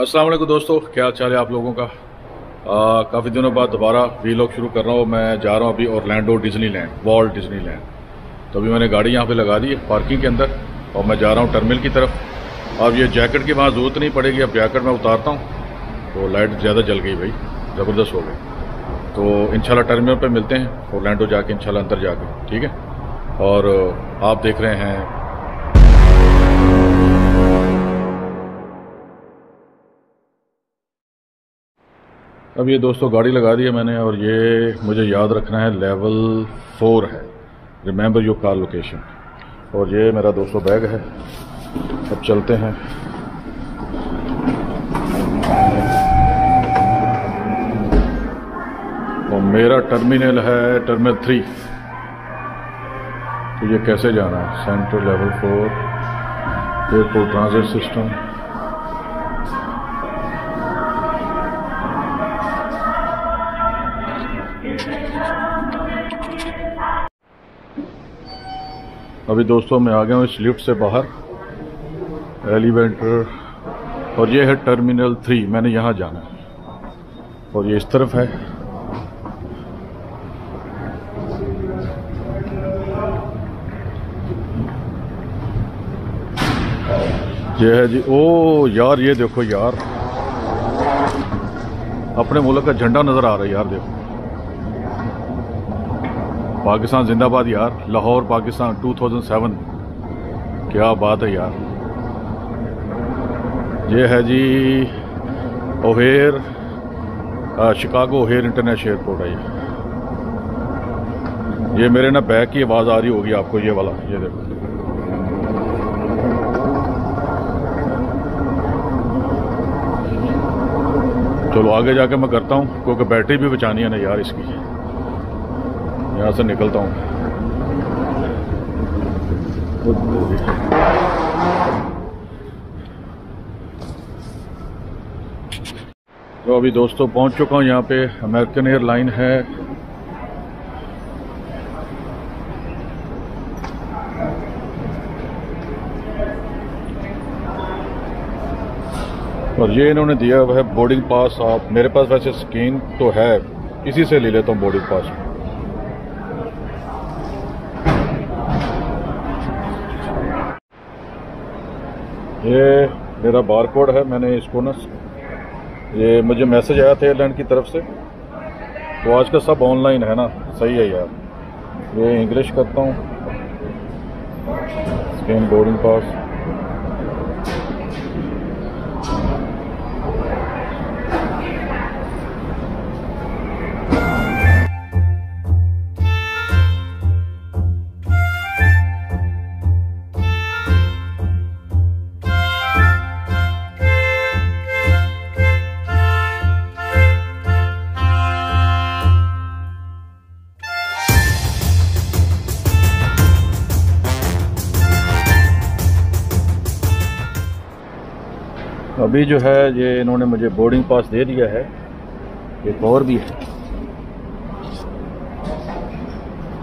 अस्सलाम वालेकुम दोस्तों, क्या चाल है आप लोगों का। काफ़ी दिनों बाद दोबारा वीलॉग शुरू कर रहा हूँ। मैं जा रहा हूँ अभी ऑरलैंडो डिज्नीलैंड, वॉल्ट डिज्नीलैंड। तो अभी मैंने गाड़ी यहाँ पे लगा दी है पार्किंग के अंदर और मैं जा रहा हूँ टर्मिनल की तरफ। अब ये जैकेट की वहाँ ज़रूरत नहीं पड़ेगी, अब जैकेट मैं उतारता हूँ तो लाइट ज़्यादा जल गई भाई, ज़बरदस्त हो गई। तो इंशाल्लाह टर्मिनल पे मिलते हैं ऑरलैंडो जाके, इंशाल्लाह अंदर जाके, ठीक है। और आप देख रहे हैं अब ये दोस्तों गाड़ी लगा दी है मैंने, और ये मुझे याद रखना है लेवल 4 है, रिमेंबर योर कार लोकेशन। और ये मेरा दोस्तों बैग है। अब चलते हैं। और मेरा टर्मिनल है टर्मिनल 3। तो ये कैसे जाना है? Central level 4 airport transit system. अभी दोस्तों मैं आ गया हूँ इस लिफ्ट से बाहर, एलिवेटर, और ये है टर्मिनल 3। मैंने यहाँ जाना है और ये इस तरफ है। ये है जी। ओ यार, ये देखो यार, अपने मुल्क का झंडा नजर आ रहा है यार, देखो। पाकिस्तान जिंदाबाद यार, लाहौर पाकिस्तान 2007। क्या बात है यार। ये है जी O'Hare, Chicago O'Hare international airport है ये मेरे ना बैग की आवाज़ आ रही होगी आपको, ये वाला, ये देखो। चलो आगे जाके मैं करता हूँ, क्योंकि बैटरी भी बचानी है ना यार इसकी। यहाँ से निकलता हूँ। तो अभी दोस्तों पहुँच चुका हूँ यहाँ पे, अमेरिकन एयरलाइन है। और ये इन्होंने दिया हुआ है बोर्डिंग पास। आप, मेरे पास वैसे स्क्रीन तो है, इसी से ले लेता हूँ बोर्डिंग पास। ये मेरा बारकोड है, मैंने इसको ना, ये मुझे मैसेज आया था एयरलाइन की तरफ से। तो आज का सब ऑनलाइन है ना, सही है यार। ये इंग्लिश करता हूँ, स्कैन बोर्डिंग पास। अभी जो है ये इन्होंने मुझे बोर्डिंग पास दे दिया है। एक और भी है,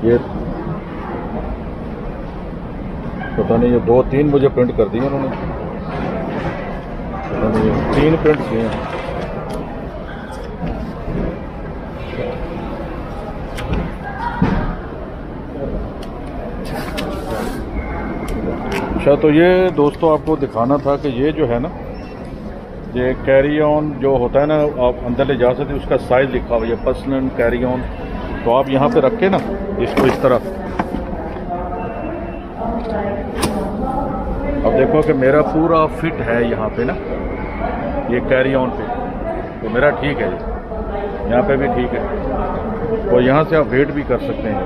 ये पता नहीं, ये 2-3 मुझे प्रिंट कर दिए उन्होंने, पता नहीं, 3 प्रिंट किए हैं। अच्छा, तो ये दोस्तों आपको दिखाना था कि ये जो है ना, ये कैरी ऑन जो होता है ना, आप अंदर ले जा सकते, उसका साइज लिखा हुआ है पर्सनल कैरी ऑन। तो आप यहाँ पे रख के ना इसको इस तरह, अब देखो कि मेरा पूरा फिट है यहाँ पे ना, ये कैरी ऑन पे, तो मेरा ठीक है, यहाँ पे भी ठीक है। और यहाँ से आप वेट भी कर सकते हैं।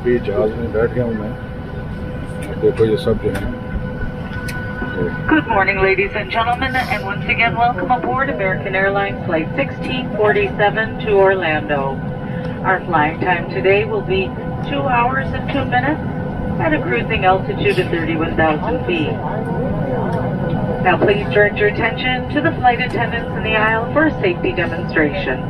अभी जहाज़ में बैठ गया हूँ मैं। देखो ये सब जो है। Good morning, ladies and gentlemen, and once again, welcome aboard American Airlines Flight 1647 to Orlando. Our flying time today will be 2 hours and 2 minutes at a cruising altitude of 31,000 feet. Now please direct your attention to the flight attendants in the aisle for a safety demonstration.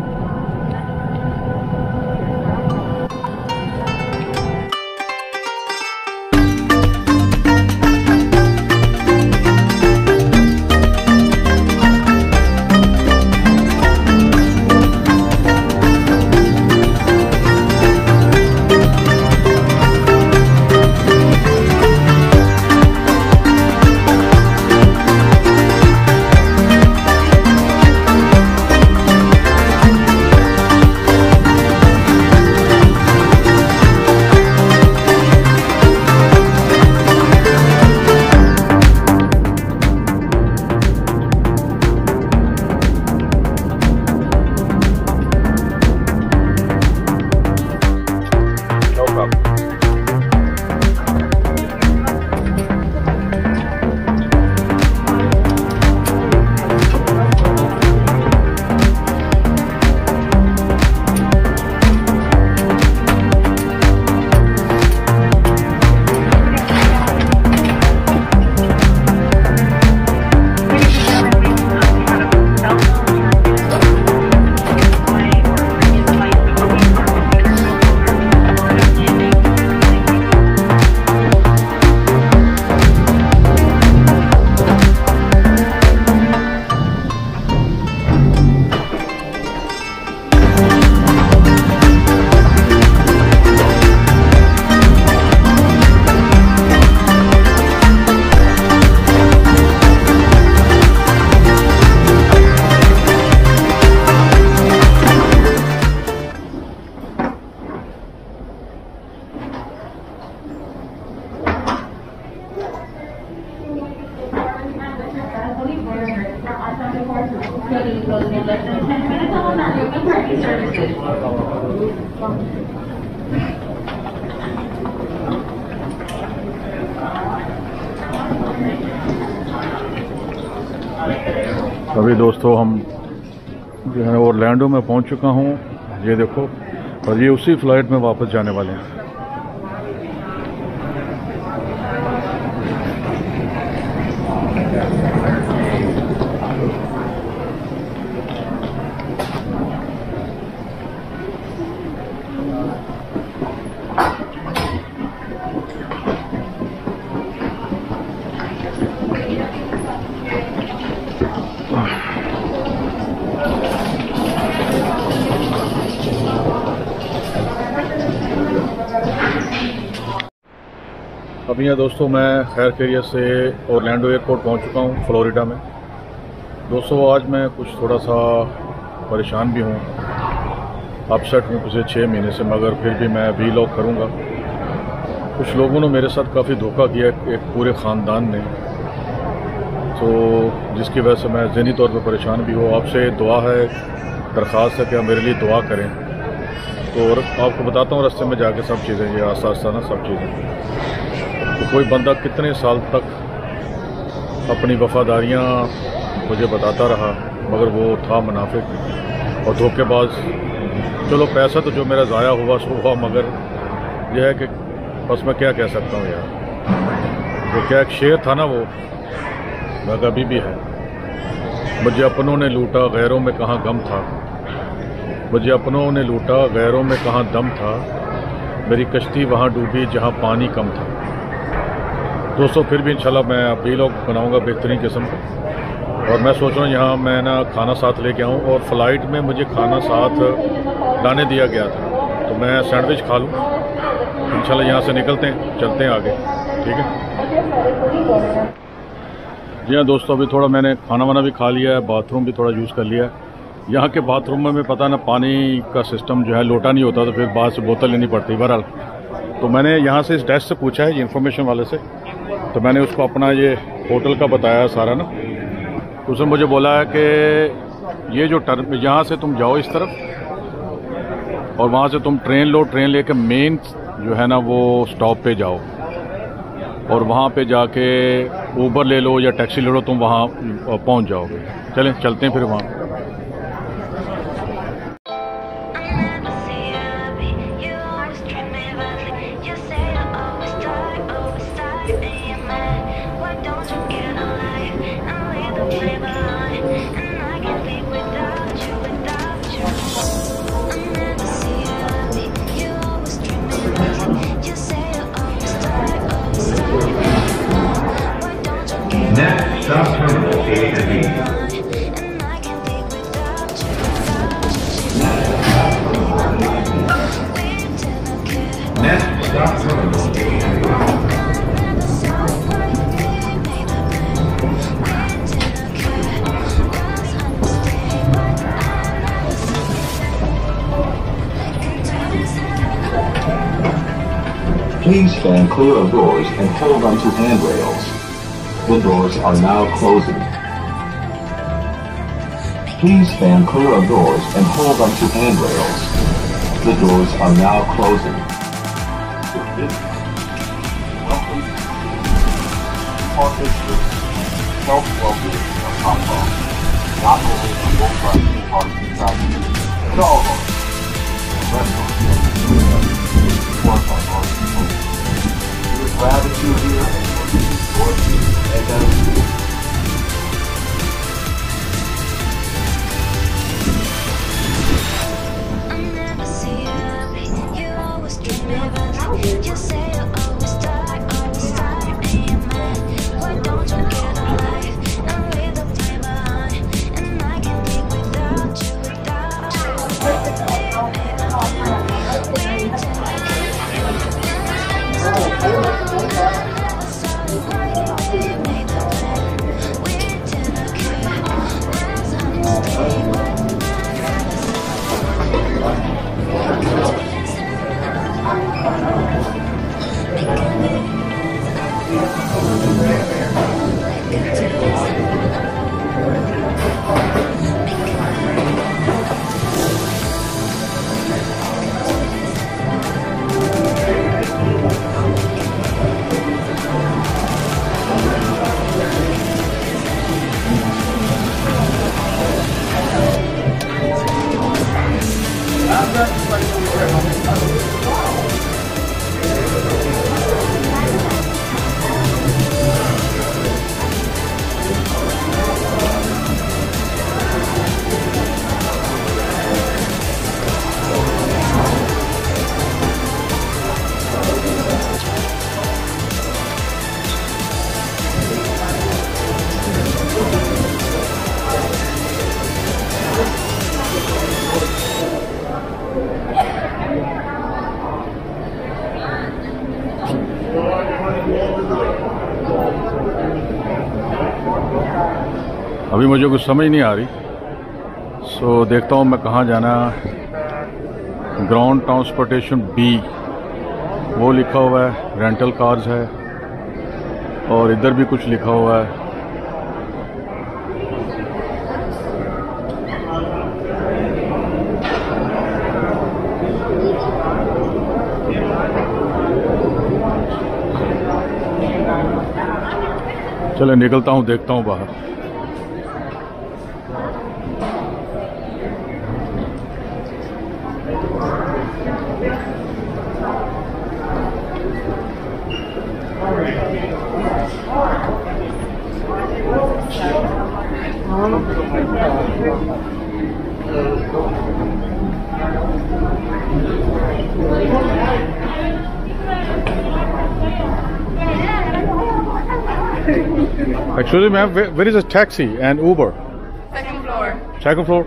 अभी दोस्तों हम जो है Orlando में पहुंच चुका हूं, ये देखो, और ये उसी फ्लाइट में वापस जाने वाले हैं। अभी यहाँ दोस्तों मैं खैर खैरियत से ओरलैंडो एयरपोर्ट पहुँच चुका हूँ, फ्लोरिडा में। दोस्तों आज मैं कुछ थोड़ा सा परेशान भी हूँ, अपसेट हूँ पिछले 6 महीने से, मगर फिर भी मैं वीलॉग करूँगा। कुछ लोगों ने मेरे साथ काफ़ी धोखा किया, एक पूरे ख़ानदान ने, तो जिसकी वजह से मैं ज़हनी तौर पर परेशान भी हूँ। आपसे दुआ है, दरख्वास्त है कि आप मेरे लिए दुआ करें। तो आपको बताता हूँ रास्ते में जाके सब चीज़ें, ये आस्ता आस्ता ना सब चीज़ें। तो कोई बंदा कितने साल तक अपनी वफ़ादारियाँ मुझे बताता रहा, मगर वो था मुनाफिक और धोखेबाज। चलो पैसा तो जो मेरा ज़ाया हुआ सो हुआ, मगर यह है कि बस मैं क्या कह सकता हूँ यार। तो क्या एक शेर था ना, वो मगर अभी भी है, मुझे अपनों ने लूटा गैरों में कहाँ गम था, मुझे अपनों ने लूटा गैरों में कहाँ दम था, मेरी कश्ती वहाँ डूबी जहाँ पानी कम था। दोस्तों फिर भी इंशाल्लाह मैं वीलॉग बनाऊंगा बेहतरीन किस्म का। और मैं सोच रहा हूँ यहाँ मैं ना खाना साथ लेके आऊँ, और फ़्लाइट में मुझे खाना साथ लाने दिया गया था, तो मैं सैंडविच खा लूँ। इंशाल्लाह यहाँ से निकलते हैं, चलते हैं आगे, ठीक है। जी हाँ दोस्तों, अभी थोड़ा मैंने खाना वाना भी खा लिया है, बाथरूम भी थोड़ा यूज़ कर लिया है। यहाँ के बाथरूम में पता ना पानी का सिस्टम जो है, लोटा नहीं होता, तो फिर बाहर से बोतल लेनी पड़ती। बहरहाल तो मैंने यहाँ से इस डेस्क से पूछा है, इन्फॉर्मेशन वाले से, तो मैंने उसको अपना ये होटल का बताया सारा ना। उसने मुझे बोला है कि ये जो टर्म, यहाँ से तुम जाओ इस तरफ और वहाँ से तुम ट्रेन लो, ट्रेन लेके मेन जो है ना वो स्टॉप पे जाओ और वहाँ पे जाके ऊबर ले लो या टैक्सी ले लो, तुम वहाँ पहुँच जाओगे। चलें चलते हैं फिर वहाँ। Next stop terminal A and B. Next stop terminal A and B. Please stand clear of doors and hold onto handrails. The doors are now closing. Please stand clear of doors and hold onto handrails. The doors are now closing. Welcome to Park District Self-Welfare of Hong Kong. Not only on both sides of the park traffic, but all of us restaurants support our arts and culture. We're glad that you're here and looking forward to it. अभी मुझे कुछ समझ नहीं आ रही, सो देखता हूँ मैं कहाँ जाना। ग्राउंड ट्रांसपोर्टेशन बी वो लिखा हुआ है, रेंटल कार्स है, और इधर भी कुछ लिखा हुआ है। चले निकलता हूँ, देखता हूँ बाहर। Actually, ma'am, where is a taxi and Uber? Second floor. Second floor?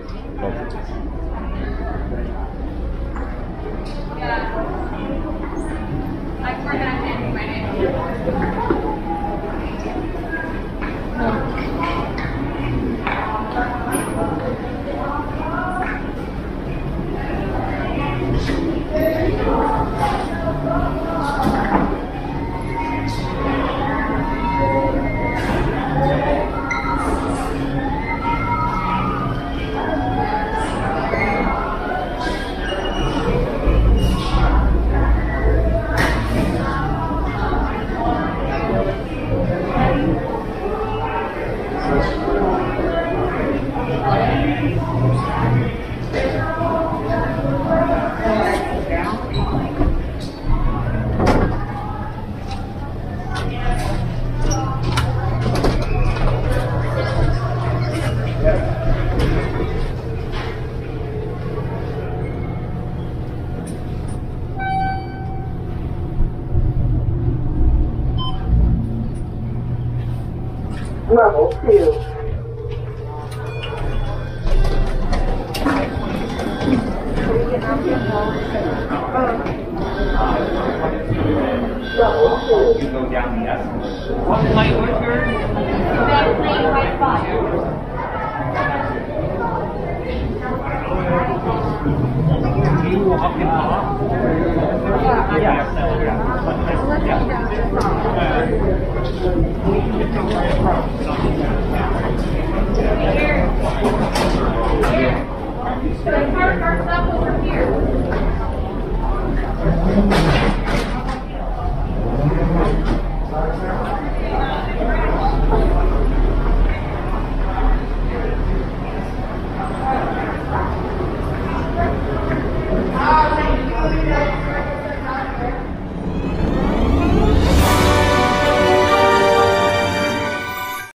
Level 2. You go down the S. What flight was yours? That plane right by. You walk in off? Our stuff over here.